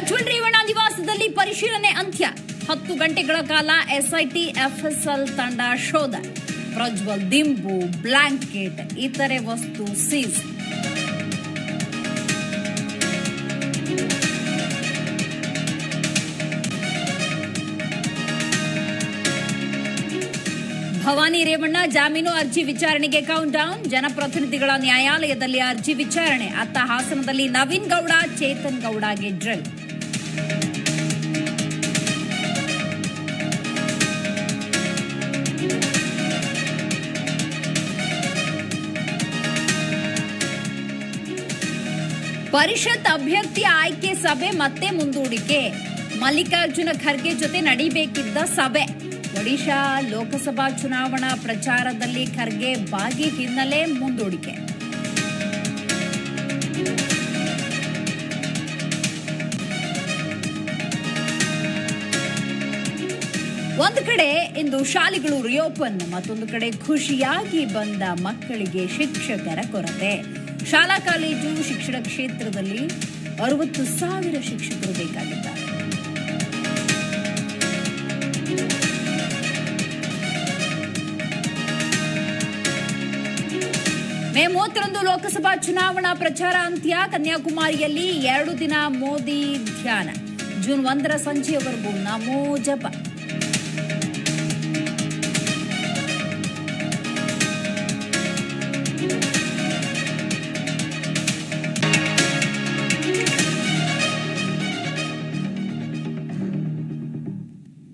ಪ್ರಜ್ವಲ್ ರೇವಣ್ಣ ನಿವಾಸದಲ್ಲಿ ಪರಿಶೀಲನೆ ಅಂತ್ಯ. 10 ಗಂಟೆಗಳ ಕಾಲ ಎಸ್ಐಟಿ ಎಫ್ಎಸ್ಎಲ್ ತಂಡ ಶೋಧ. ಪ್ರಜ್ವಲ್ ದಿಂಬು, ಬ್ಲಾಂಕೆಟ್, ಇತರೆ ವಸ್ತು ಸೀಸ್. ಭವಾನಿ ರೇವಣ್ಣ ಜಾಮೀನು ಅರ್ಜಿ ವಿಚಾರಣೆಗೆ ಕೌಂಟ್ ಡೌನ್. ಜನಪ್ರತಿನಿಧಿಗಳ ನ್ಯಾಯಾಲಯದಲ್ಲಿ ಅರ್ಜಿ ವಿಚಾರಣೆ. ಅತ್ತ ಹಾಸನದಲ್ಲಿ ನವೀನ್ ಗೌಡ, ಚೇತನ್ ಗೌಡಗೆ ಡ್ರಿಲ್. ಪರಿಷತ್ ಅಭ್ಯರ್ಥಿ ಆಯ್ಕೆ ಸಭೆ ಮತ್ತೆ ಮುಂದೂಡಿಕೆ. ಮಲ್ಲಿಕಾರ್ಜುನ ಖರ್ಗೆ ಜೊತೆ ನಡೀಬೇಕಿದ್ದ ಸಭೆ. ಒಡಿಶಾ ಲೋಕಸಭಾ ಚುನಾವಣಾ ಪ್ರಚಾರದಲ್ಲಿ ಖರ್ಗೆ ಭಾಗಿ ಹಿನ್ನೆಲೆ ಮುಂದೂಡಿಕೆ. ಒಂದು ಕಡೆ ಇಂದು ಶಾಲೆಗಳು ರಿಓಪನ್, ಮತ್ತೊಂದು ಕಡೆ ಖುಷಿಯಾಗಿ ಬಂದ ಮಕ್ಕಳಿಗೆ ಶಿಕ್ಷಕರ ಕೊರತೆ. ಶಾಲಾ ಕಾಲೇಜು ಶಿಕ್ಷಣ ಕ್ಷೇತ್ರದಲ್ಲಿ 60,000 ಶಿಕ್ಷಕರು ಬೇಕಾಗಿದ್ದಾರೆ. ಮೇ 30ರಂದು ಲೋಕಸಭಾ ಚುನಾವಣಾ ಪ್ರಚಾರ ಅಂತ್ಯ. ಕನ್ಯಾಕುಮಾರಿಯಲ್ಲಿ 2 ದಿನ ಮೋದಿ ಧ್ಯಾನ. ಜೂನ್ 1ರ ಸಂಜೆಯವರೆಗೂ ನಮೋ ಜಪ.